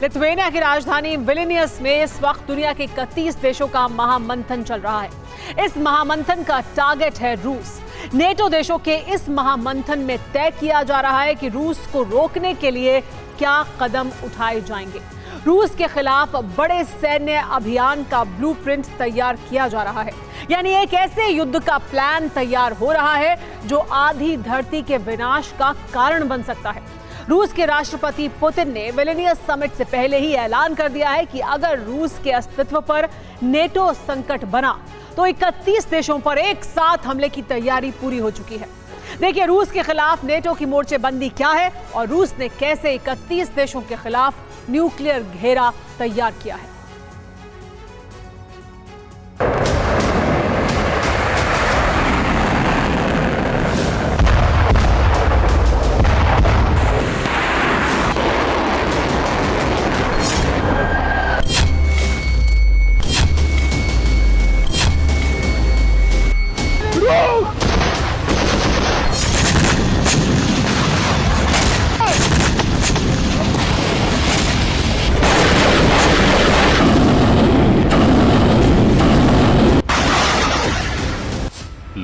Lithuania की राजधानी Vilnius में इस वक्त दुनिया के 31 देशों का महामंथन चल रहा है। इस महामंथन का टारगेट है रूस। नेटो देशों के इस महामंथन में तय किया जा रहा है कि रूस को रोकने के लिए क्या कदम उठाए जाएंगे। रूस के खिलाफ बड़े सैन्य अभियान का ब्लूप्रिंट तैयार किया जा रहा है, यानी एक ऐसे युद्ध का प्लान तैयार हो रहा है जो आधी धरती के विनाश का कारण बन सकता है। रूस के राष्ट्रपति पुतिन ने विल्नियस समिट से पहले ही ऐलान कर दिया है कि अगर रूस के अस्तित्व पर नेटो संकट बना तो 31 देशों पर एक साथ हमले की तैयारी पूरी हो चुकी है। देखिए रूस के खिलाफ नेटो की मोर्चेबंदी क्या है और रूस ने कैसे 31 देशों के खिलाफ न्यूक्लियर घेरा तैयार किया है।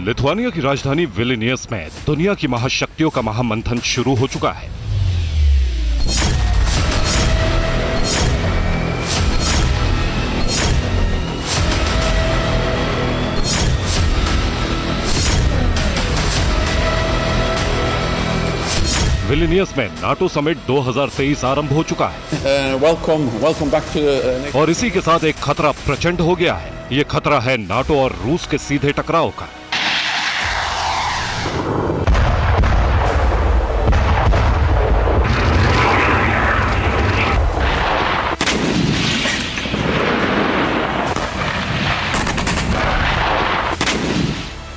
लिथुआनिया की राजधानी विल्नियस में दुनिया की महाशक्तियों का महामंथन शुरू हो चुका है। विल्नियस में नाटो समिट 2023 आरंभ हो चुका है। Welcome back to और इसी के साथ एक खतरा प्रचंड हो गया है। ये खतरा है नाटो और रूस के सीधे टकराव का।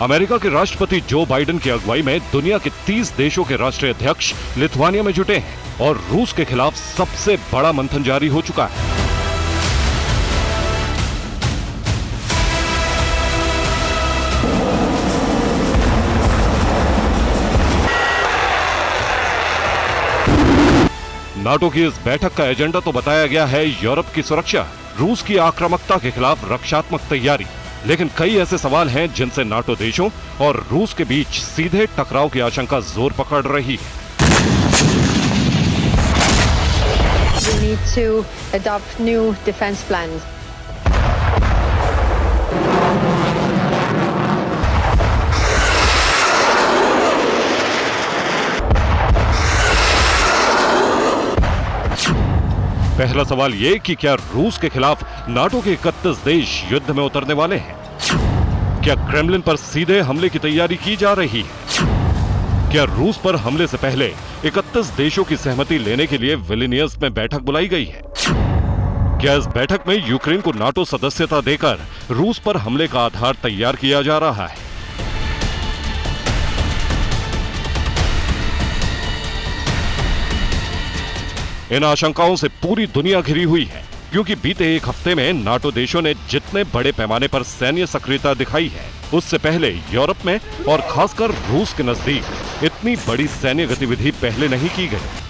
अमेरिका के राष्ट्रपति जो बाइडेन की अगुवाई में दुनिया के 30 देशों के राष्ट्रीय अध्यक्ष लिथुआनिया में जुटे हैं और रूस के खिलाफ सबसे बड़ा मंथन जारी हो चुका है। नाटो की इस बैठक का एजेंडा तो बताया गया है यूरोप की सुरक्षा, रूस की आक्रामकता के खिलाफ रक्षात्मक तैयारी, लेकिन कई ऐसे सवाल हैं जिनसे नाटो देशों और रूस के बीच सीधे टकराव की आशंका जोर पकड़ रही है। We need to adopt new defense plans. पहला सवाल ये कि क्या रूस के खिलाफ नाटो के 31 देश युद्ध में उतरने वाले हैं? क्या क्रेमलिन पर सीधे हमले की तैयारी की जा रही है? क्या रूस पर हमले से पहले 31 देशों की सहमति लेने के लिए विल्नियस में बैठक बुलाई गई है? क्या इस बैठक में यूक्रेन को नाटो सदस्यता देकर रूस पर हमले का आधार तैयार किया जा रहा है? इन आशंकाओं से पूरी दुनिया घिरी हुई है, क्योंकि बीते एक हफ्ते में नाटो देशों ने जितने बड़े पैमाने पर सैन्य सक्रियता दिखाई है, उससे पहले यूरोप में और खासकर रूस के नजदीक इतनी बड़ी सैन्य गतिविधि पहले नहीं की गई।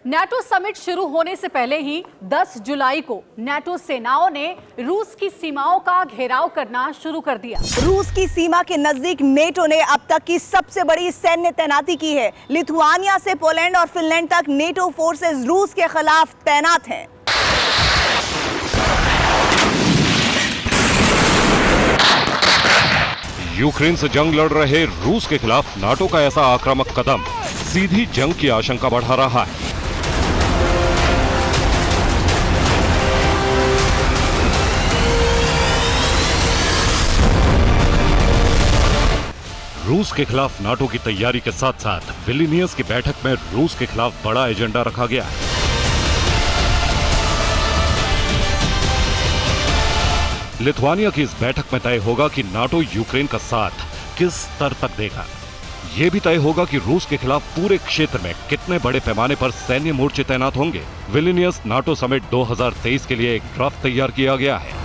नाटो समिट शुरू होने से पहले ही 10 जुलाई को नाटो सेनाओं ने रूस की सीमाओं का घेराव करना शुरू कर दिया। रूस की सीमा के नजदीक नेटो ने अब तक की सबसे बड़ी सैन्य तैनाती की है। लिथुआनिया से पोलैंड और फिनलैंड तक नेटो फोर्सेस रूस के खिलाफ तैनात हैं। यूक्रेन से जंग लड़ रहे रूस के खिलाफ नाटो का ऐसा आक्रामक कदम सीधी जंग की आशंका बढ़ा रहा है। रूस के खिलाफ नाटो की तैयारी के साथ साथ विल्नियस की बैठक में रूस के खिलाफ बड़ा एजेंडा रखा गया है। लिथुआनिया की इस बैठक में तय होगा कि नाटो यूक्रेन का साथ किस स्तर तक देगा। यह भी तय होगा कि रूस के खिलाफ पूरे क्षेत्र में कितने बड़े पैमाने पर सैन्य मोर्चे तैनात होंगे। विल्नियस नाटो समिट 2023 के लिए एक ड्राफ्ट तैयार किया गया है।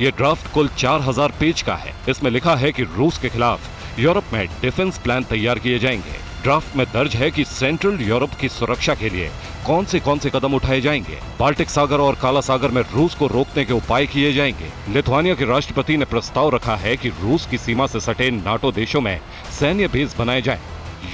ये ड्राफ्ट कुल 4000 पेज का है। इसमें लिखा है कि रूस के खिलाफ यूरोप में डिफेंस प्लान तैयार किए जाएंगे। ड्राफ्ट में दर्ज है कि सेंट्रल यूरोप की सुरक्षा के लिए कौन से कदम उठाए जाएंगे। बाल्टिक सागर और काला सागर में रूस को रोकने के उपाय किए जाएंगे। लिथुआनिया के राष्ट्रपति ने प्रस्ताव रखा है कि रूस की सीमा से सटे नाटो देशों में सैन्य बेस बनाए जाएं।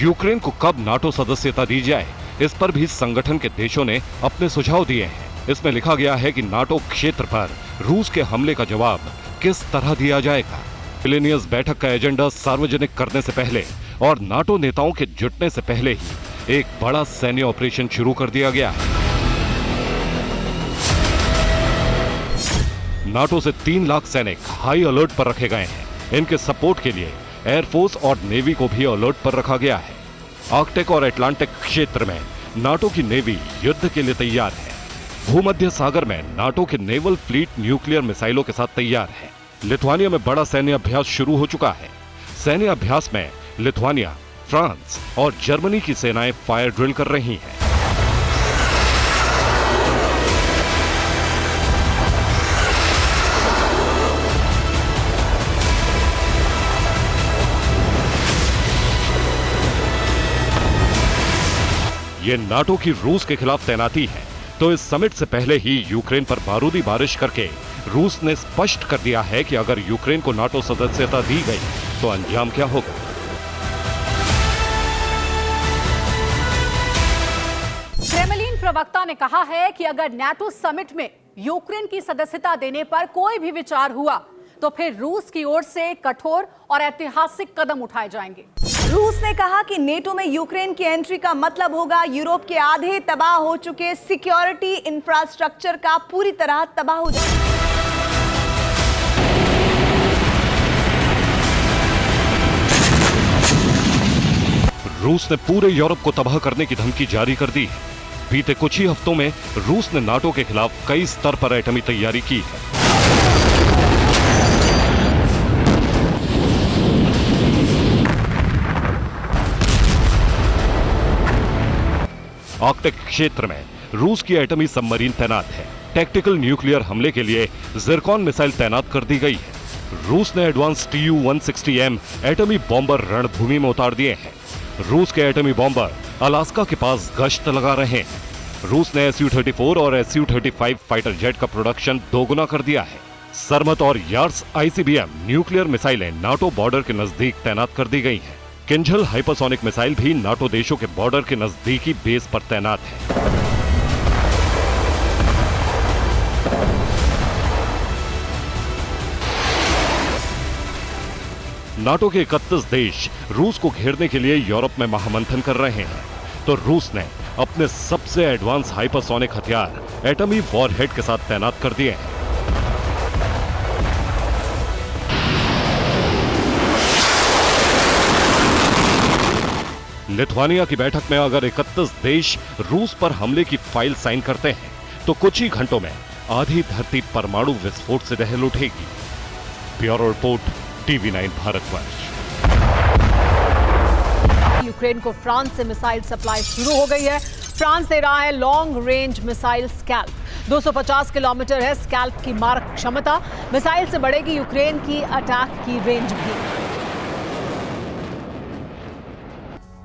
यूक्रेन को कब नाटो सदस्यता दी जाए, इस पर भी संगठन के देशों ने अपने सुझाव दिए हैं। इसमें लिखा गया है कि नाटो क्षेत्र पर रूस के हमले का जवाब किस तरह दिया जाएगा। विलिनियस बैठक का एजेंडा सार्वजनिक करने से पहले और नाटो नेताओं के जुटने से पहले ही एक बड़ा सैन्य ऑपरेशन शुरू कर दिया गया है। नाटो से 3 लाख सैनिक हाई अलर्ट पर रखे गए हैं। इनके सपोर्ट के लिए एयरफोर्स और नेवी को भी अलर्ट पर रखा गया है। आर्कटिक और अटलांटिक क्षेत्र में नाटो की नेवी युद्ध के लिए तैयार है। भूमध्य सागर में नाटो के नेवल फ्लीट न्यूक्लियर मिसाइलों के साथ तैयार है। लिथुआनिया में बड़ा सैन्य अभ्यास शुरू हो चुका है। सैन्य अभ्यास में लिथुआनिया, फ्रांस और जर्मनी की सेनाएं फायर ड्रिल कर रही हैं। ये नाटो की रूस के खिलाफ तैनाती है, तो इस समिट से पहले ही यूक्रेन पर बारूदी बारिश करके रूस ने स्पष्ट कर दिया है कि अगर यूक्रेन को नाटो सदस्यता दी गई तो अंजाम क्या होगा। क्रेमलिन प्रवक्ता ने कहा है कि अगर नाटो समिट में यूक्रेन की सदस्यता देने पर कोई भी विचार हुआ तो फिर रूस की ओर से कठोर और ऐतिहासिक कदम उठाए जाएंगे। रूस ने कहा कि नेटो में यूक्रेन की एंट्री का मतलब होगा यूरोप के आधे तबाह हो चुके सिक्योरिटी इंफ्रास्ट्रक्चर का पूरी तरह तबाह हो जाएगा। रूस ने पूरे यूरोप को तबाह करने की धमकी जारी कर दी है। बीते कुछ ही हफ्तों में रूस ने नाटो के खिलाफ कई स्तर पर एटमी तैयारी की है। आर्कटिक क्षेत्र में रूस की एटमी सबमरीन तैनात है। टैक्टिकल न्यूक्लियर हमले के लिए जिरकॉन मिसाइल तैनात कर दी गई है। रूस ने एडवांस Tu-160M एटमी बॉम्बर रणभूमि में उतार दिए हैं। रूस के एटमी बॉम्बर अलास्का के पास गश्त लगा रहे हैं। रूस ने Su-34 और Su-35 फाइटर जेट का प्रोडक्शन दोगुना कर दिया है। सरमत और यार्स ICBM न्यूक्लियर मिसाइलें नाटो बॉर्डर के नजदीक तैनात कर दी गई हैं। किंझल हाइपरसोनिक मिसाइल भी नाटो देशों के बॉर्डर के नजदीकी बेस पर तैनात है। नाटो के 31 देश रूस को घेरने के लिए यूरोप में महामंथन कर रहे हैं, तो रूस ने अपने सबसे एडवांस हाइपरसोनिक हथियार एटमी वॉरहेड के साथ तैनात कर दिए हैं। लिथुआनिया की बैठक में अगर 31 देश रूस पर हमले की फाइल साइन करते हैं तो कुछ ही घंटों में आधी धरती परमाणु विस्फोट से दहल उठेगी। Bureau report, TV9 Bharatvarsh. Ukraine को फ्रांस से मिसाइल सप्लाई शुरू हो गई है। फ्रांस दे रहा है long range missile scalp. 250 kilometre है स्कैल्प की मारक क्षमता। मिसाइल से बढ़ेगी यूक्रेन की अटैक की रेंज भी।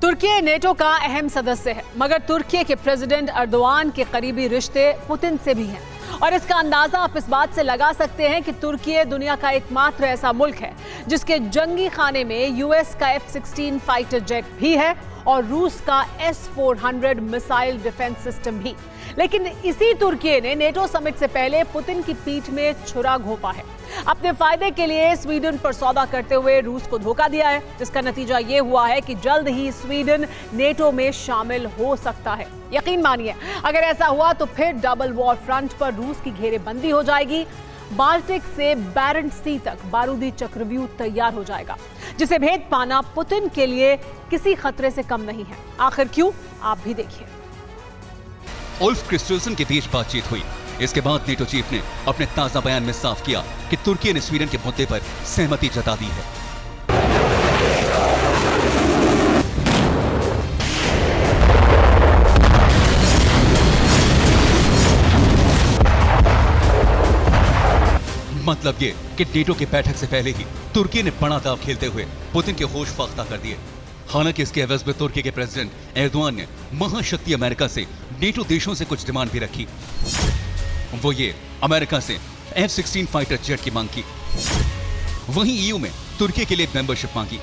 तुर्की नेटो का अहम सदस्य है, मगर तुर्की के प्रेसिडेंट अर्दोआन के करीबी रिश्ते पुतिन से भी हैं। और इसका अंदाजा आप इस बात से लगा सकते हैं कि तुर्की दुनिया का एकमात्र ऐसा मुल्क है जिसके जंगी खाने में यूएस का F-16 फाइटर जेट भी है और रूस का S-400 मिसाइल डिफेंस सिस्टम भी। लेकिन इसी तुर्की ने नेटो समिट से पहले पुतिन की पीठ में छुरा घोंपा है। अपने फायदे के लिए स्वीडन पर सौदा करते हुए रूस को धोखा दिया है, जिसका नतीजा ये हुआ है कि जल्द ही स्वीडन नेटो में शामिल हो सकता है। यकीन मानिए, अगर ऐसा हुआ तो फिर डबल वॉर फ्रंट पर रूस की घेरेबंदी हो जाएगी। बाल्टिक से बैरेंट्स सी तक बारूदी चक्रव्यूह तैयार हो जाएगा, जिसे भेद पाना पुतिन के लिए किसी खतरे से कम नहीं है। आखिर क्यों, आप भी देखिए। उल्फ क्रिस्टोफरसन के बीच बातचीत हुई। इसके बाद नेटो चीफ ने अपने ताजा बयान में साफ किया कि तुर्की ने स्वीडन के मुद्दे पर सहमति जता दी है। मतलब ये कि नेटो की बैठक से पहले ही तुर्की ने बड़ा दांव खेलते हुए पुतिन के होश फाख्ता कर दिए। हालांकि इसके एवज में तुर्की के प्रेसिडेंट एर्दोआन ने महाशक्ति अमेरिका से नेटो देशों से कुछ डिमांड भी रखी। वो ये अमेरिका से F-16 फाइटर जेट की मांग की। वहीं EU में तुर्की के लिए मेंबरशिप मांगी।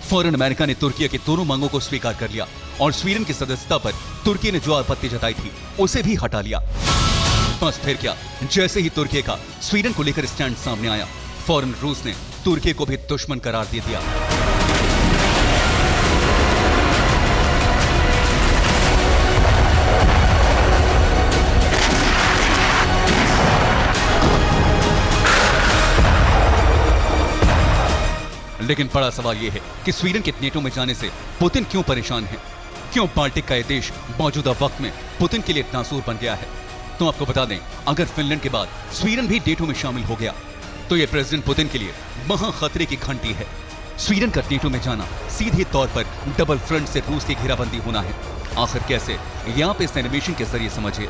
फौरन अमेरिका ने तुर्की की दोनों मांगों को स्वीकार कर लिया और स्वीडन की सदस्यता पर तुर्की ने जो आपत्ति जताई थी उसे भी हटा लिया। बस फिर क्या, जैसे ही तुर्की का स्वीडन को लेकर स्टैंड सामने आया, फौरन रूस ने तुर्की को भी दुश्मन करार दे दिया। लेकिन बड़ा सवाल यह है कि स्वीडन के नेटो में जाने से पुतिन क्यों परेशान है? क्यों बाल्टिक का यह देश मौजूदा वक्त में पुतिन के लिए नासूर बन गया है? तो आपको बता दें, अगर फिनलैंड के बाद स्वीडन भी नेटो में शामिल हो गया तो यह प्रेसिडेंट पुतिन के लिए महा खतरे की घंटी है। स्वीडन का नेटो में जाना सीधे तौर पर डबल फ्रंट से रूस की घेराबंदी होना है। आखिर कैसे, यह आप इस एनिमेशन के जरिए समझिए।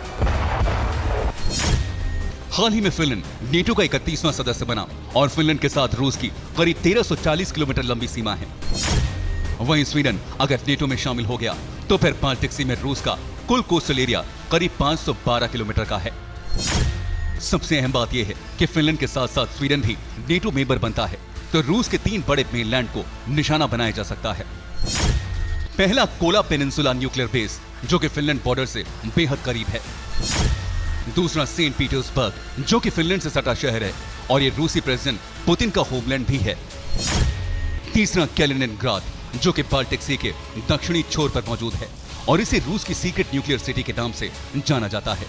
हाल ही में फिनलैंड नेटो का 31वां सदस्य बना और फिनलैंड के साथ रूस की करीब 1340 किलोमीटर लंबी सीमा है। वहीं स्वीडन अगर नेटो में शामिल हो गया तो फिर बाल्टिक सी में रूस का कुल कोस्टल एरिया करीब 512 किलोमीटर का है। सबसे अहम बात यह है कि फिनलैंड के साथ साथ स्वीडन भी नेटो मेंबर बनता है तो रूस के 3 बड़े मेनलैंड को निशाना बनाया जा सकता है। पहला कोला पेनिनसुला न्यूक्लियर बेस जो कि फिनलैंड बॉर्डर से बेहद करीब है। दूसरा सेंट पीटर्सबर्ग जो कि फिनलैंड से सटा शहर है और ये रूसी प्रेसिडेंट पुतिन का होमलैंड भी है। तीसरा कैलिनिनग्राड जो कि बाल्टिक सी के दक्षिणी छोर पर मौजूद है और इसे रूस की सीक्रेट न्यूक्लियर सिटी के नाम से जाना जाता है।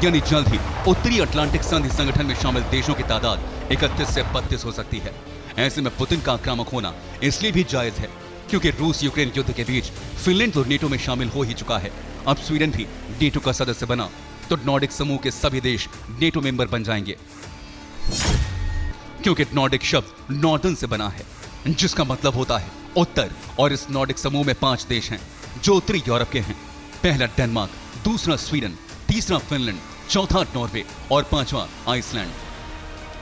यानी जल्द ही उत्तरी अटलांटिक संधि संगठन में शामिल देशों की तादाद 31 से 32 हो सकती है। ऐसे में पुतिन का आक्रामक होना इसलिए भी जायज है क्योंकि रूस यूक्रेन युद्ध के बीच फिनलैंड तो नेटो में शामिल हो ही चुका है। अब स्वीडन भी नेटो का सदस्य बना तो नॉर्डिक समूह के सभी देश नेटो मेंबर बन जाएंगे, क्योंकि नॉर्डिक शब्द नॉर्दर्न से बना है जिसका मतलब होता है उत्तर। और इस नॉर्डिक समूह में 5 देश हैं जो उत्तरी यूरोप के हैं। पहला डेनमार्क, दूसरा स्वीडन, तीसरा फिनलैंड, चौथा नॉर्वे और 5वां आइसलैंड।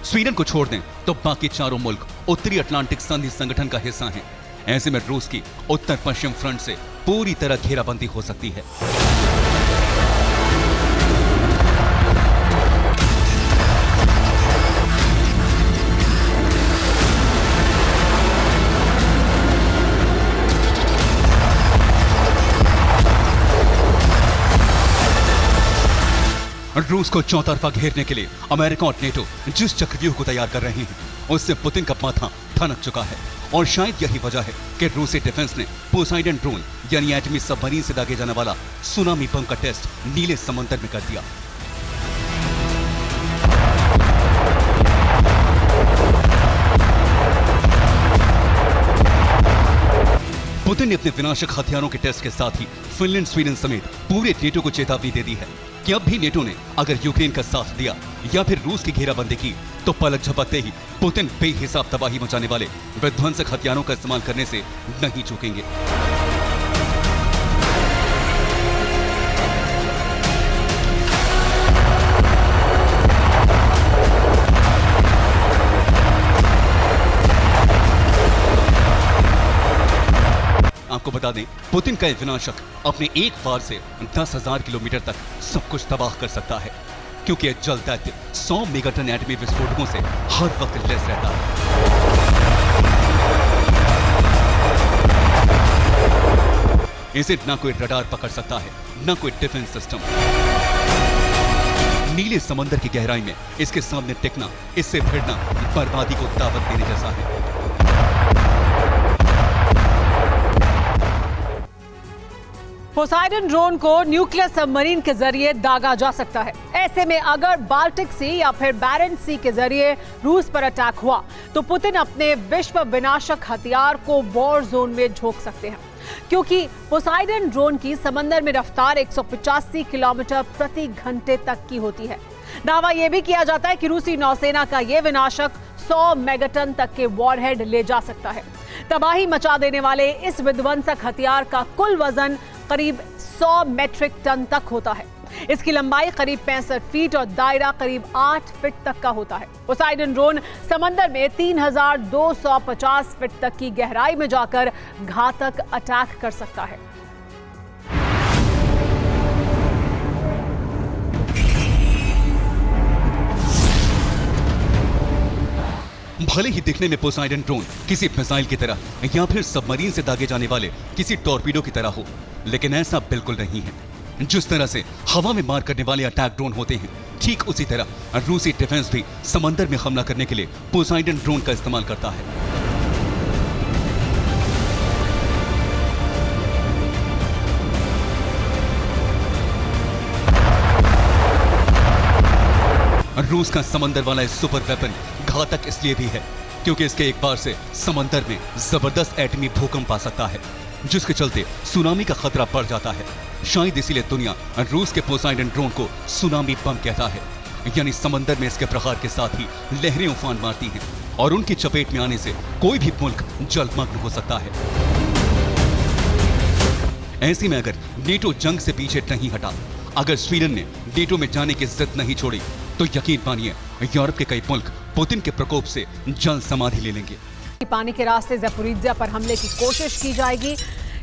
स्वीडन को छोड़ दें तो बाकी चारों मुल्क उत्तरी अटलांटिक संधि संगठन का हिस्सा हैं। ऐसे में रूस की उत्तर पश्चिम फ्रंट से पूरी तरह घेराबंदी हो सकती है। रूस को चौतरफा घेरने के लिए अमेरिका और नेटो जिस चक्रव्यूह को तैयार कर रहे हैं उससे पुतिन का माथा ठनक चुका है और शायद यही वजह है कि रूसी डिफेंस ने पोसाइडन ड्रोन यानी एटमी सबमरीन से दागे जाने वाला सुनामी बम का टेस्ट नीले समंदर में कर दिया। पुतिन ने अपने विनाशक हथियारों के टेस्ट के साथ ही फिनलैंड, स्वीडन समेत पूरे नेटो को चेतावनी दे दी है कि अब भी नेटो ने अगर यूक्रेन का साथ दिया या फिर रूस की घेराबंदी की तो पलक झपकते ही पुतिन बेहिसाब तबाही मचाने वाले विध्वंसक हथियारों का इस्तेमाल करने से नहीं चूकेंगे। आपको बता दें, पुतिन का विनाशक अपने एक वार से 10,000 किलोमीटर तक सब कुछ तबाह कर सकता है क्योंकि यह जल दैत्य 100 मेगाटन एटमी विस्फोटकों से हर वक्त लैस रहता है। इसे ना कोई रडार पकड़ सकता है, ना कोई डिफेंस सिस्टम। नीले समंदर की गहराई में इसके सामने टिकना, इससे भिड़ना बर्बादी को दावत देने जैसा है। पोसाइडन ड्रोन को न्यूक्लियर सबमरीन के जरिए दागा जा सकता है। ऐसे में अगर बाल्टिक सी या फिर बैरेंट्स सी के जरिए रूस पर अटैक हुआ तो पुतिन अपने विश्व विनाशक हथियार को वॉर जोन में झोंक सकते हैं, क्योंकि पोसाइडन ड्रोन की समंदर में रफ्तार 185 किलोमीटर प्रति घंटे तक की होती है। दावा यह भी किया जाता है कि रूसी नौसेना का यह विनाशक 100 मेगाटन तक के वॉरहेड ले जा सकता है। तबाही मचा देने वाले इस विध्वंसक हथियार का कुल वजन करीब 100 मीट्रिक टन तक होता है। इसकी लंबाई करीब 65 फीट और दायरा करीब 8 फीट तक का होता है। पोसाइडन ड्रोन समंदर में 3250 फीट तक की गहराई में जाकर घातक अटैक कर सकता है। भले ही दिखने में पोसाइडन ड्रोन किसी मिसाइल की तरह या फिर सबमरीन से दागे जाने वाले किसी टॉर्पीडो की तरह हो, लेकिन ऐसा बिल्कुल नहीं है। जिस तरह से हवा में मार करने वाले अटैक ड्रोन होते हैं, ठीक उसी तरह रूसी डिफेंस भी समंदर में हमला करने के लिए पोसाइडन ड्रोन का इस्तेमाल करता है। रूस का समंदर वाला इस सुपर वेपन घातक इसलिए भी है क्योंकि इसके एक बार से समंदर में जबरदस्त एटमी भूकंप आ सकता है, जिसके चलते सुनामी का खतरा बढ़ जाता है। शायद इसीलिए दुनिया रूस के पोसाइडन ड्रोन को सुनामी बम कहता है, यानी समंदर में इसके प्रहार के साथ ही लहरें उफान मारती हैं और उनकी चपेट में आने से कोई भी मुल्क जलमग्न हो सकता है। ऐसे में अगर नेटो जंग से पीछे नहीं हटा, अगर स्वीडन ने नेटो में जाने की जिद नहीं छोड़ी, तो यकीन मानिए यूरोप के कई मुल्क पुतिन के प्रकोप से जल समाधि ले लेंगे। पानी के रास्ते ज़पोरिज्जिया पर हमले की कोशिश की जाएगी।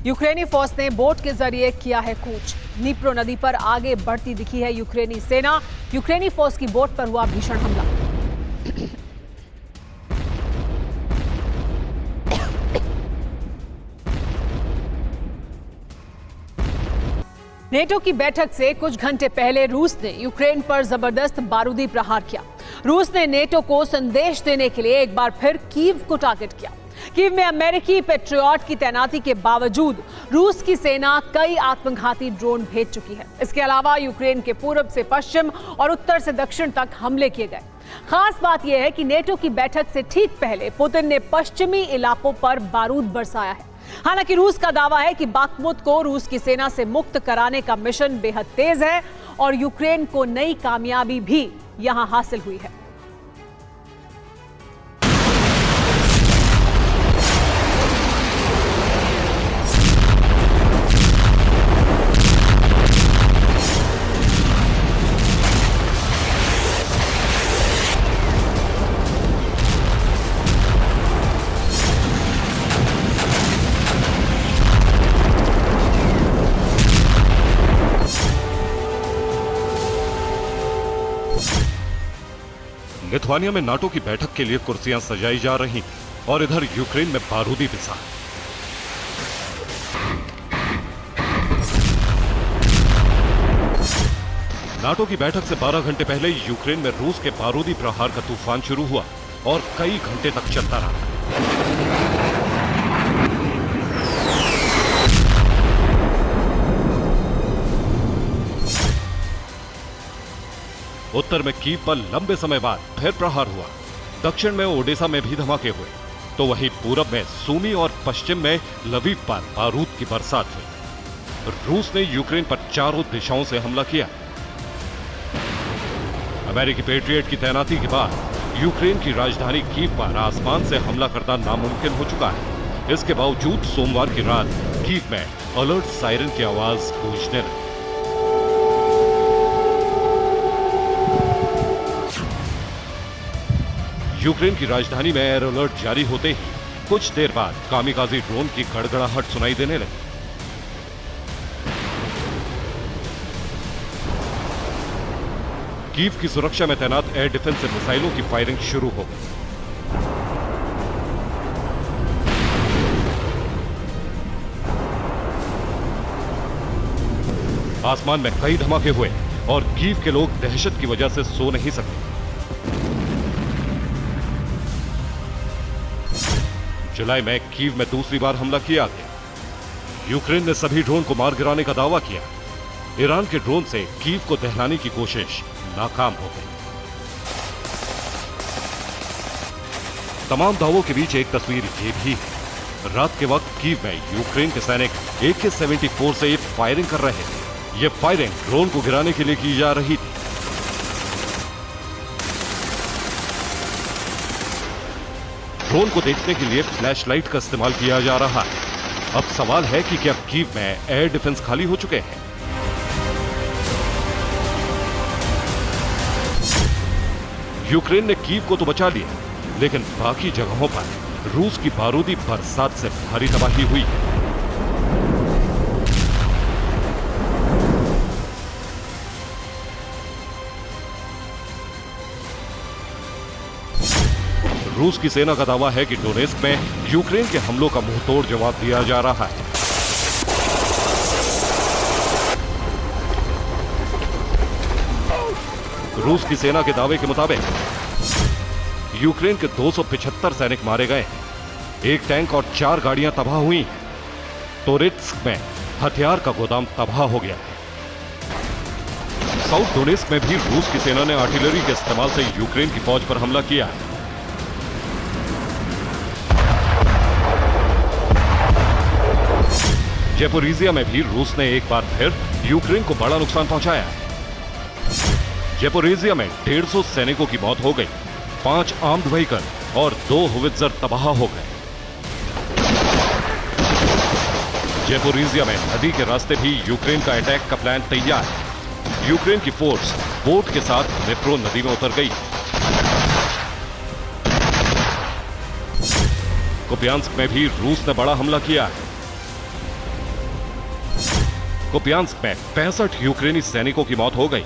यूक्रेनी फौज ने बोट के जरिए किया है कूच। नीप्रो नदी पर आगे बढ़ती दिखी है यूक्रेनी सेना। यूक्रेनी फौज की बोट पर हुआ भीषण हमला। नेटो की बैठक से कुछ घंटे पहले रूस ने यूक्रेन पर जबरदस्त बारूदी प्रहार किया। रूस ने नेटो को संदेश देने के लिए एक बार फिर कीव को टारगेट किया। कीव में अमेरिकी पेट्रियट की तैनाती के बावजूद रूस की सेना कई आत्मघाती ड्रोन भेज चुकी है। इसके अलावा यूक्रेन के पूर्व से पश्चिम और उत्तर से दक्षिण तक हमले किए गए। खास बात यह है कि नेटो की बैठक से ठीक पहले पुतिन ने पश्चिमी इलाकों पर बारूद बरसाया है। हालांकि रूस का दावा है कि बाखमुत को रूस की सेना से मुक्त कराने का मिशन बेहद तेज है और यूक्रेन को नई कामयाबी भी यहां हासिल हुई है। लिथुआनिया में नाटो की बैठक के लिए कुर्सियां सजाई जा रही और इधर यूक्रेन में बारूदी पिसा। नाटो की बैठक से 12 घंटे पहले यूक्रेन में रूस के बारूदी प्रहार का तूफान शुरू हुआ और कई घंटे तक चलता रहा। उत्तर में कीव पर लंबे समय बाद फिर प्रहार हुआ। दक्षिण में ओडेसा में भी धमाके हुए, तो वहीं पूरब में सूमी और पश्चिम में लवीव पर बारूद की बरसात हुई। रूस ने यूक्रेन पर चारों दिशाओं से हमला किया। अमेरिकी पेट्रियट की तैनाती के बाद यूक्रेन की राजधानी कीव पर आसमान से हमला करना नामुमकिन हो चुका है। इसके बावजूद सोमवार की रात कीव में अलर्ट सायरन की आवाज गूंजने लगी। यूक्रेन की राजधानी में एयर अलर्ट जारी होते ही कुछ देर बाद कामिकाजी ड्रोन की गड़गड़ाहट सुनाई देने लगी। कीव की सुरक्षा में तैनात एयर डिफेंस से मिसाइलों की फायरिंग शुरू हो गई। आसमान में कई धमाके हुए और कीव के लोग दहशत की वजह से सो नहीं सके। जुलाई में कीव में दूसरी बार हमला किया गया। यूक्रेन ने सभी ड्रोन को मार गिराने का दावा किया। ईरान के ड्रोन से कीव को दहलाने की कोशिश नाकाम हो गई। तमाम दावों के बीच एक तस्वीर ये भी है। रात के वक्त कीव में यूक्रेन के सैनिक AK-74 से फायरिंग कर रहे थे। ये फायरिंग ड्रोन को गिराने के लिए की जा रही थी। ड्रोन को देखने के लिए फ्लैशलाइट का इस्तेमाल किया जा रहा है। अब सवाल है कि क्या कीव में एयर डिफेंस खाली हो चुके हैं? यूक्रेन ने कीव को तो बचा लिया, लेकिन बाकी जगहों पर रूस की बारूदी बरसात से भारी तबाही हुई है। रूस की सेना का दावा है कि डोनेस्क में यूक्रेन के हमलों का मुंहतोड़ जवाब दिया जा रहा है। रूस की सेना के दावे के मुताबिक यूक्रेन के 275 सैनिक मारे गए हैं, एक टैंक और 4 गाड़ियां तबाह हुई हैं। टोरेट्स्क में हथियार का गोदाम तबाह हो गया है। साउथ डोनेस्क में भी रूस की सेना ने आर्टिलरी के इस्तेमाल से यूक्रेन की फौज पर हमला किया है। ज़ेपोरिज़िया में भी रूस ने एक बार फिर यूक्रेन को बड़ा नुकसान पहुंचाया है। ज़ेपोरिज़िया में 150 सैनिकों की मौत हो गई, 5 आर्म्ड व्हीकल और 2 होवित्जर तबाह हो गए। ज़ेपोरिज़िया में नदी के रास्ते भी यूक्रेन का अटैक का प्लान तैयार है। यूक्रेन की फोर्स बोट के साथ दनीप्रो नदी में उतर गई। कुपियांस्क में भी रूस ने बड़ा हमला किया है। कुपियांस्क में 65 यूक्रेनी सैनिकों की मौत हो गई,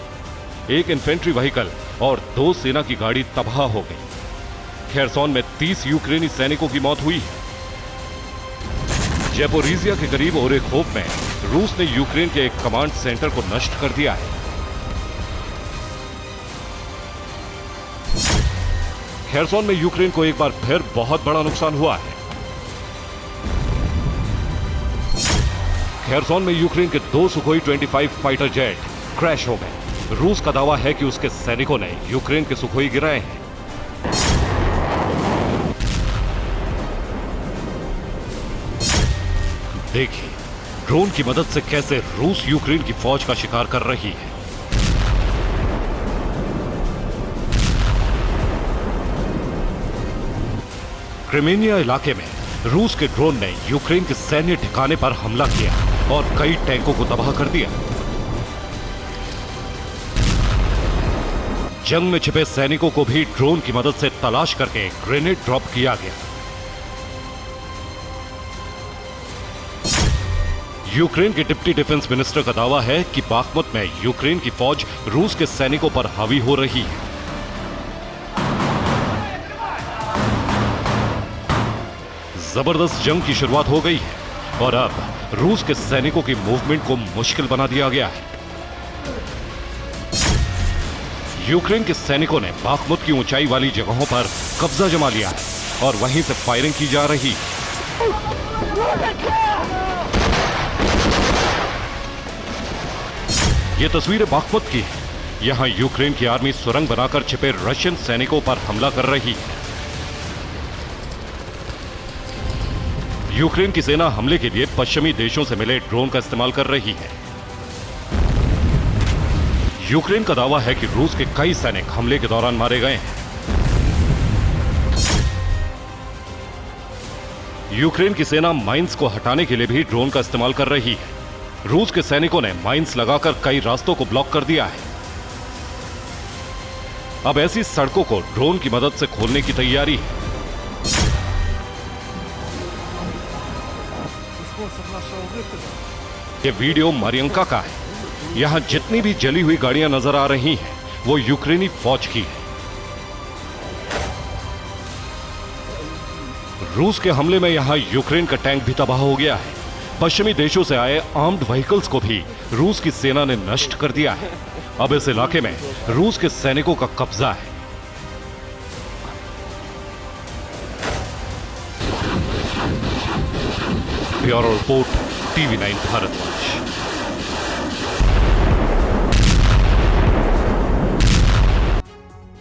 1 इन्फेंट्री व्हीकल और 2 सेना की गाड़ी तबाह हो गई। खेरसोन में 30 यूक्रेनी सैनिकों की मौत हुई है। ज़ेपोरिज़िया के करीब ओरेखोव में रूस ने यूक्रेन के एक कमांड सेंटर को नष्ट कर दिया है। खेरसोन में यूक्रेन को एक बार फिर बहुत बड़ा नुकसान हुआ है। खेरसोन में यूक्रेन के 2 सुखोई 25 फाइटर जेट क्रैश हो गए। रूस का दावा है कि उसके सैनिकों ने यूक्रेन के सुखोई गिराए हैं। देखिए ड्रोन की मदद से कैसे रूस यूक्रेन की फौज का शिकार कर रही है। क्रिमीनिया इलाके में रूस के ड्रोन ने यूक्रेन के सैन्य ठिकाने पर हमला किया और कई टैंकों को तबाह कर दिया। जंग में छिपे सैनिकों को भी ड्रोन की मदद से तलाश करके ग्रेनेड ड्रॉप किया गया। यूक्रेन के डिप्टी डिफेंस मिनिस्टर का दावा है कि बाखमुत में यूक्रेन की फौज रूस के सैनिकों पर हावी हो रही है। जबरदस्त जंग की शुरुआत हो गई है और अब रूस के सैनिकों की मूवमेंट को मुश्किल बना दिया गया है। यूक्रेन के सैनिकों ने बाखमुत की ऊंचाई वाली जगहों पर कब्जा जमा लिया है और वहीं से फायरिंग की जा रही है। ये तस्वीरें बाखमुत की है। यहां यूक्रेन की आर्मी सुरंग बनाकर छिपे रशियन सैनिकों पर हमला कर रही है। यूक्रेन की सेना हमले के लिए पश्चिमी देशों से मिले ड्रोन का इस्तेमाल कर रही है। यूक्रेन का दावा है कि रूस के कई सैनिक हमले के दौरान मारे गए हैं। यूक्रेन की सेना माइंस को हटाने के लिए भी ड्रोन का इस्तेमाल कर रही है। रूस के सैनिकों ने माइंस लगाकर कई रास्तों को ब्लॉक कर दिया है। अब ऐसी सड़कों को ड्रोन की मदद से खोलने की तैयारी है। ये वीडियो मारियंका का है। यहां जितनी भी जली हुई गाड़ियां नजर आ रही हैं, वो यूक्रेनी फौज की है। रूस के हमले में यहां यूक्रेन का टैंक भी तबाह हो गया है। पश्चिमी देशों से आए आर्म्ड व्हीकल्स को भी रूस की सेना ने नष्ट कर दिया है। अब इस इलाके में रूस के सैनिकों का कब्जा है। Bureau report, TV9 Bharatvarsh.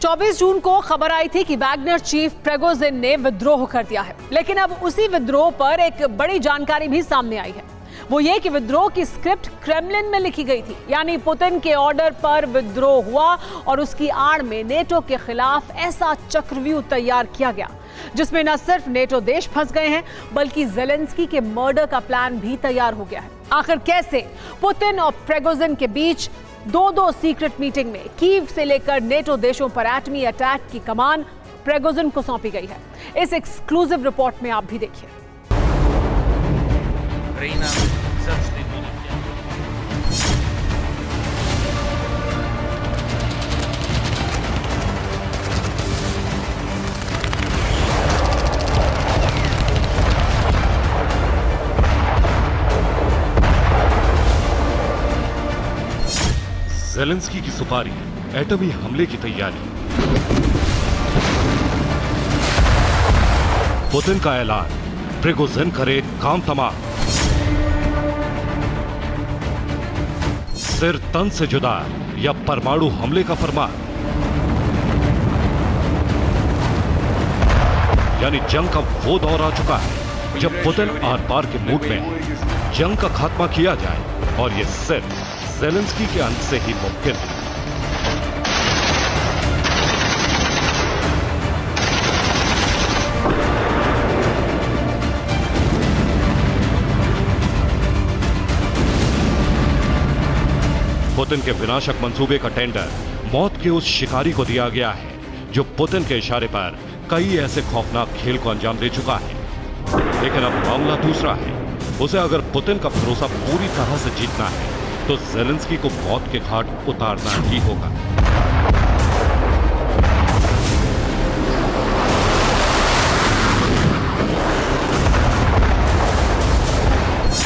चौबीस जून को खबर आई थी कि वैगनर चीफ प्रिगोजिन ने विद्रोह कर दिया है, लेकिन अब उसी विद्रोह पर एक बड़ी जानकारी भी सामने आई है। वो ये कि विद्रोह की स्क्रिप्ट क्रेमलिन में लिखी गई थी, यानी पुतिन के ऑर्डर पर विद्रोह हुआ और उसकी आड़ में नेटो के खिलाफ ऐसा चक्रव्यूह तैयार किया गया जिसमें न सिर्फ नेटो देश फंस गए हैं बल्कि जेलेंस्की के मर्डर का प्लान भी तैयार हो गया है। आखिर कैसे पुतिन और प्रिगोजिन के बीच दो सीक्रेट मीटिंग में कीव से लेकर नेटो देशों पर एटमी अटैक की कमान प्रिगोजिन को सौंपी गई है, इस एक्सक्लूसिव रिपोर्ट में आप भी देखिए। जेलेंस्की की सुपारी, एटमी हमले की तैयारी, पुतिन का ऐलान, प्रिगोजिन करे काम तमाम, सिर तन से जुदा या परमाणु हमले का फरमान, यानी जंग का वो दौर आ चुका है जब पुतिन आर पार के मूड में है। जंग का खात्मा किया जाए और यह सिर्फ जेलेंस्की के अंत से ही मुमकिन है। पुतिन के विनाशक मंसूबे का टेंडर मौत के उस शिकारी को दिया गया है जो पुतिन के इशारे पर कई ऐसे खौफनाक खेल को अंजाम दे चुका है। लेकिन अब मामला दूसरा है। उसे अगर पुतिन का भरोसा पूरी तरह से जीतना है तो जेलेंस्की को मौत के घाट उतारना ही होगा।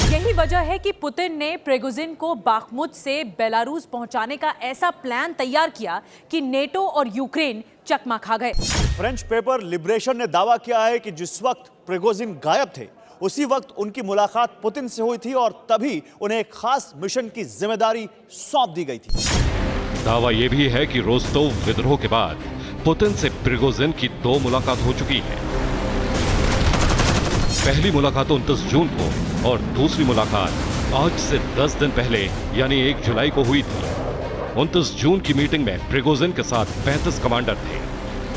यही वजह है कि पुतिन ने प्रिगोजिन को बाखमुत से बेलारूस पहुंचाने का ऐसा प्लान तैयार किया कि नेटो और यूक्रेन चकमा खा गए। फ्रेंच पेपर लिबरेशन ने दावा किया है कि जिस वक्त प्रिगोजिन गायब थे उसी वक्त उनकी मुलाकात पुतिन से हुई थी और तभी उन्हें एक खास मिशन की जिम्मेदारी सौंप दी गई थी। दावा यह भी है कि रोस्तोव विद्रोह के बाद पुतिन से प्रिगोजिन की 2 मुलाकात हो चुकी है। पहली मुलाकात 29 जून को और दूसरी मुलाकात आज से 10 दिन पहले यानी 1 जुलाई को हुई थी। 29 जून की मीटिंग में प्रिगोजिन के साथ 35 कमांडर थे,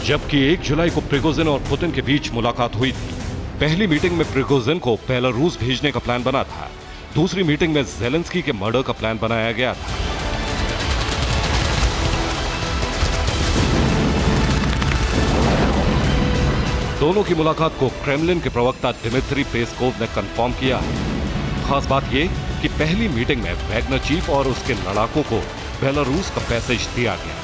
जबकि 1 जुलाई को प्रिगोजिन और पुतिन के बीच मुलाकात हुई थी। पहली मीटिंग में प्रिगोजिन को बेलारूस भेजने का प्लान बना था, दूसरी मीटिंग में जेलेंस्की के मर्डर का प्लान बनाया गया था। दोनों की मुलाकात को क्रेमलिन के प्रवक्ता दिमित्री पेस्कोव ने कंफर्म किया है। खास बात यह कि पहली मीटिंग में वैगनर चीफ और उसके लड़ाकों को बेलारूस का पैसेज दिया गया,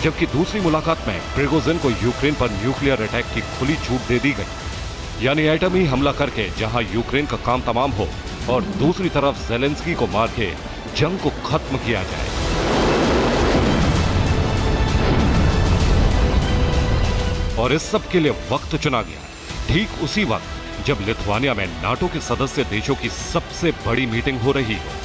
जबकि दूसरी मुलाकात में प्रिगोजिन को यूक्रेन पर न्यूक्लियर अटैक की खुली छूट दे दी गई, यानी एटमी हमला करके जहां यूक्रेन का काम तमाम हो और दूसरी तरफ जेलेंस्की को मार के जंग को खत्म किया जाए। और इस सब के लिए वक्त चुना गया ठीक उसी वक्त जब लिथुआनिया में नाटो के सदस्य देशों की सबसे बड़ी मीटिंग हो रही हो।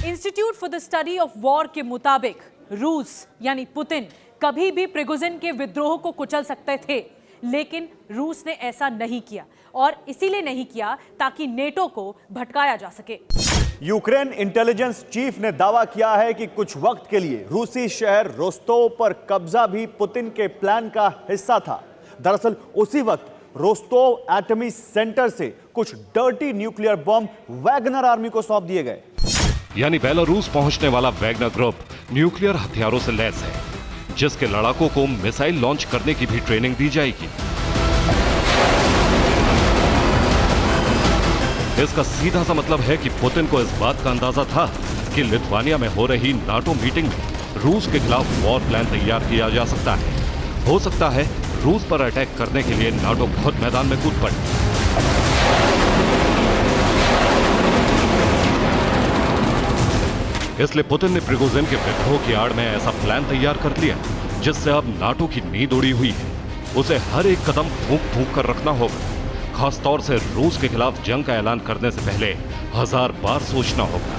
Institute for the study of war के मुताबिक रूस यानी पुतिन कभी भी प्रिगोजिन के विद्रोह को कुचल सकते थे, लेकिन रूस ने ऐसा नहीं किया और इसीलिए नहीं किया ताकि नेटो को भटकाया जा सके। यूक्रेन इंटेलिजेंस चीफ ने दावा किया है कि कुछ वक्त के लिए रूसी शहर रोस्तोव पर कब्जा भी पुतिन के प्लान का हिस्सा था। दरअसल उसी वक्त रोस्तोव एटमी सेंटर से कुछ dirty nuclear bomb Wagner army को सौंप दिए गए। यानी बेलारूस पहुंचने वाला वैगनर ग्रुप न्यूक्लियर हथियारों से लैस है, जिसके लड़ाकों को मिसाइल लॉन्च करने की भी ट्रेनिंग दी जाएगी। इसका सीधा सा मतलब है कि पुतिन को इस बात का अंदाजा था कि लिथुआनिया में हो रही नाटो मीटिंग में रूस के खिलाफ वॉर प्लान तैयार किया जा सकता है। हो सकता है रूस पर अटैक करने के लिए नाटो खुद मैदान में कूद पड़े। इसलिए पुतिन ने प्रिगोजिन के विद्रोह की आड़ में ऐसा प्लान तैयार कर लिया जिससे अब नाटो की नींद उड़ी हुई है। उसे हर एक कदम फूंक फूंक कर रखना होगा, खासतौर से रूस के खिलाफ जंग का ऐलान करने से पहले 1000 बार सोचना होगा।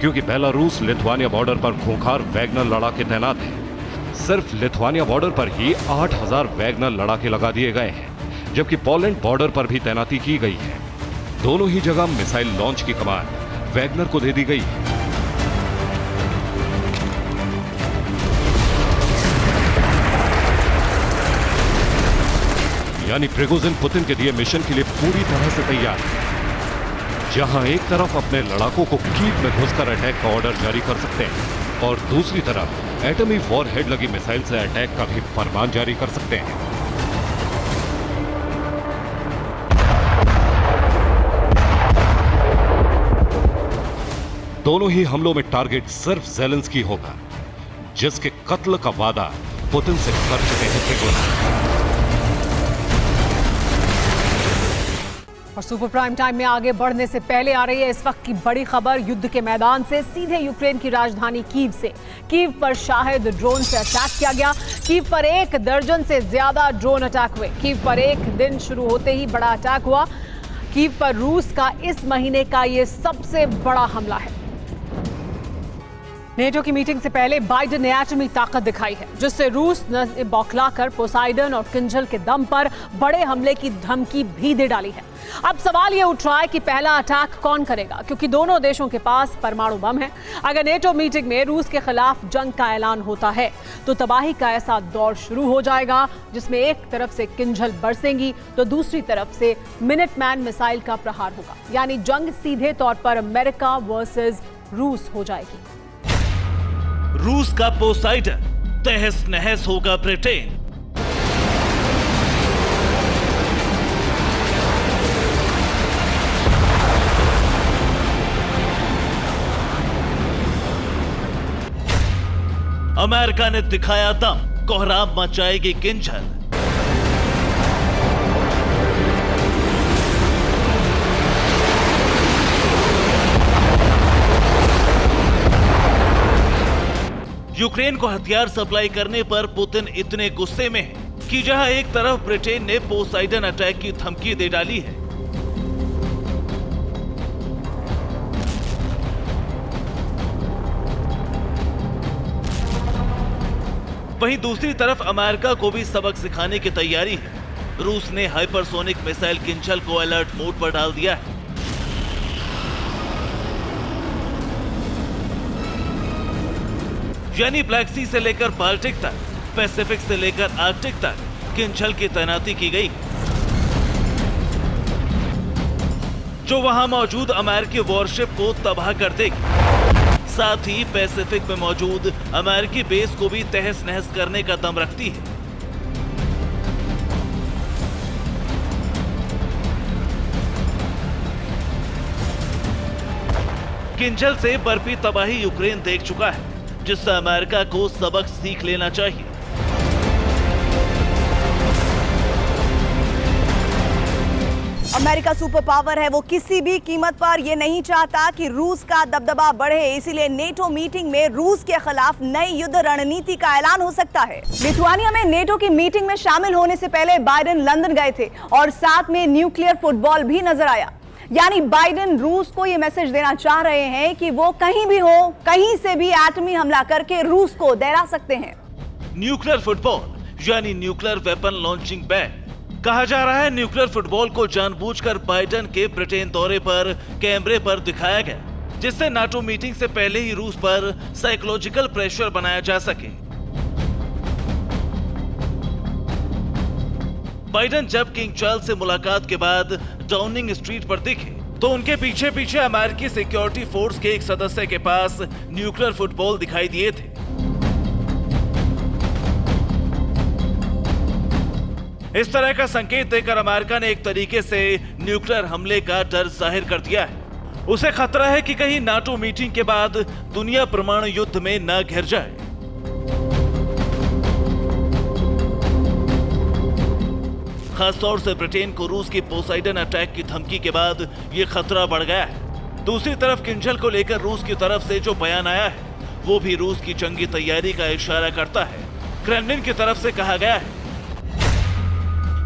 क्योंकि बेलारूस लिथुआनिया बॉर्डर पर खूंखार वैगनर लड़ाके तैनात हैं। सिर्फ लिथुआनिया बॉर्डर पर ही 8000 वैगनर लड़ाके लगा दिए गए हैं, जबकि पोलैंड बॉर्डर पर भी तैनाती की गई है। दोनों ही जगह मिसाइल लॉन्च की कमान वैगनर को दे दी गई है। यानी प्रिगोजिन पुतिन के दिए मिशन के लिए पूरी तरह से तैयार है, जहां एक तरफ अपने लड़ाकों को कीव में घुसकर अटैक का ऑर्डर जारी कर सकते हैं और दूसरी तरफ एटमी वॉरहेड लगी मिसाइल से अटैक का भी फरमान जारी कर सकते हैं। दोनों ही हमलों में टारगेट सिर्फ ज़ेलेंस्की होगा, जिसके कत्ल का वादा पुतिन से कर चुके हैं प्रिगोजिन। और सुपर प्राइम टाइम में आगे बढ़ने से पहले आ रही है इस वक्त की बड़ी खबर युद्ध के मैदान से, सीधे यूक्रेन की राजधानी कीव से। कीव पर शाहिद ड्रोन से अटैक किया गया। कीव पर 1 दर्जन से ज्यादा ड्रोन अटैक हुए। कीव पर एक दिन शुरू होते ही बड़ा अटैक हुआ। कीव पर रूस का इस महीने का यह सबसे बड़ा हमला है। नेटो की मीटिंग से पहले बाइडेन ने एटमी ताकत दिखाई है, जिससे रूस ने बौखलाकर पोसाइडन और किंजल के दम पर बड़े हमले की धमकी भी दे डाली है। अब सवाल यह उठ रहा है कि पहला अटैक कौन करेगा, क्योंकि दोनों देशों के पास परमाणु बम है। अगर नेटो मीटिंग में रूस के खिलाफ जंग का ऐलान होता है तो तबाही का ऐसा दौर शुरू हो जाएगा, जिसमें एक तरफ से किंजल बरसेंगी तो दूसरी तरफ से मिनटमैन मिसाइल का प्रहार होगा। यानी जंग सीधे तौर पर अमेरिका वर्सेस रूस हो जाएगी। रूस का पोसाइडन, तहस नहस होगा ब्रिटेन। अमेरिका ने दिखाया दम, कोहराम मचाएगी किंजल। यूक्रेन को हथियार सप्लाई करने पर पुतिन इतने गुस्से में है कि जहां एक तरफ ब्रिटेन ने पोसाइडन अटैक की धमकी दे डाली है, वहीं दूसरी तरफ अमेरिका को भी सबक सिखाने की तैयारी है। रूस ने हाइपरसोनिक मिसाइल किंजल को अलर्ट मोड पर डाल दिया है। यानी ब्लैक सी से लेकर बाल्टिक तक, पैसिफिक से लेकर आर्कटिक तक किंजल की तैनाती की गई, जो वहां मौजूद अमेरिकी वॉरशिप को तबाह कर देगी। साथ ही पैसिफिक में मौजूद अमेरिकी बेस को भी तहस नहस करने का दम रखती है। किंजल से बर्फी तबाही यूक्रेन देख चुका है, जिससे अमेरिका को सबक सीख लेना चाहिए। अमेरिका सुपर पावर है, वो किसी भी कीमत पर यह नहीं चाहता कि रूस का दबदबा बढ़े। इसीलिए नेटो मीटिंग में रूस के खिलाफ नई युद्ध रणनीति का ऐलान हो सकता है। लिथुआनिया में नेटो की मीटिंग में शामिल होने से पहले बाइडेन लंदन गए थे और साथ में न्यूक्लियर फुटबॉल भी नजर आया। यानी बाइडेन रूस को यह मैसेज देना चाह रहे हैं कि वो कहीं भी हो, कहीं से भी एटमी हमला करके रूस को डरा सकते हैं। न्यूक्लियर फुटबॉल यानी न्यूक्लियर वेपन लॉन्चिंग बैन। कहा जा रहा है न्यूक्लियर फुटबॉल को जानबूझकर बाइडेन के ब्रिटेन दौरे पर कैमरे पर दिखाया गया, जिससे नाटो मीटिंग से पहले ही रूस पर साइकोलॉजिकल प्रेशर बनाया जा सके। बाइडेन जब किंग चार्ल्स से मुलाकात के बाद डाउनिंग स्ट्रीट पर दिखे तो उनके पीछे पीछे अमेरिकी सिक्योरिटी फोर्स के एक सदस्य के पास न्यूक्लियर फुटबॉल दिखाई दिए थे। इस तरह का संकेत देकर अमेरिका ने एक तरीके से न्यूक्लियर हमले का डर जाहिर कर दिया है। उसे खतरा है कि कहीं नाटो मीटिंग के बाद दुनिया परमाणु युद्ध में न घिर जाए। खासतौर से ब्रिटेन को रूस की पोसाइडन अटैक की धमकी के बाद यह खतरा बढ़ गया है। दूसरी तरफ किंजल को लेकर रूस की तरफ से जो बयान आया है वो भी रूस की जंगी तैयारी का इशारा करता है। क्रेमलिन की तरफ से कहा गया है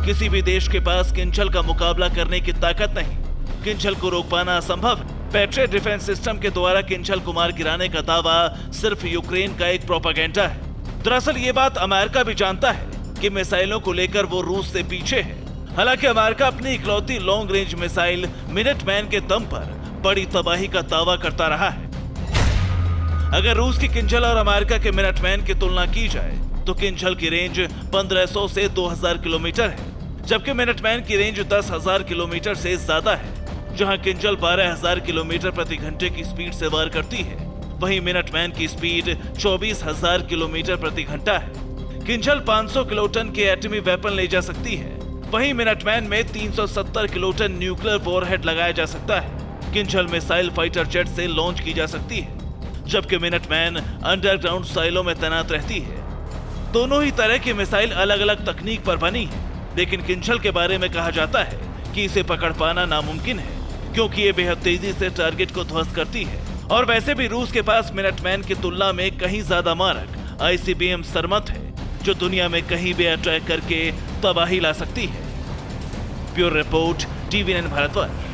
किसी भी देश के पास किंजल का मुकाबला करने की ताकत नहीं, किंजल को रोक पाना असंभव है। पैट्रियट डिफेंस सिस्टम के द्वारा किंजल को मार गिराने का दावा सिर्फ यूक्रेन का एक प्रोपेगेंडा है। दरअसल ये बात अमेरिका भी जानता है कि मिसाइलों को लेकर वो रूस से पीछे है। हालांकि अमेरिका अपनी इकलौती लॉन्ग रेंज मिसाइल मिनटमैन के दम पर बड़ी तबाही का दावा करता रहा है। अगर रूस की किंजल और अमेरिका के मिनटमैन की तुलना की जाए तो किंजल की रेंज 1500 से 2000 किलोमीटर है, जबकि मिनटमैन की रेंज 10,000 किलोमीटर से ज्यादा है। जहां किंजल 12,000 किलोमीटर प्रति घंटे की स्पीड से वार करती है, वहीं मिनटमैन की स्पीड 24,000 किलोमीटर प्रति घंटा है। किंजल 500 किलोटन के एटमी वेपन ले जा सकती है, वहीं मिनटमैन में 370 किलोटन न्यूक्लियर वॉरहेड लगाया जा सकता है। किंजल मिसाइल फाइटर जेट से लॉन्च की जा सकती है, जबकि मिनटमैन अंडरग्राउंड साइलों में तैनात रहती है। दोनों ही तरह की मिसाइल अलग अलग तकनीक पर बनी है, लेकिन किंजल के बारे में कहा जाता है कि इसे पकड़ पाना नामुमकिन है, क्योंकि ये बेहद तेजी से टारगेट को ध्वस्त करती है। और वैसे भी रूस के पास मिनटमैन की तुलना में कहीं ज्यादा मारक ICBM सरमत है, जो दुनिया में कहीं भी अटैक करके तबाही ला सकती है। Bureau report, TV9 Bharatvarsh.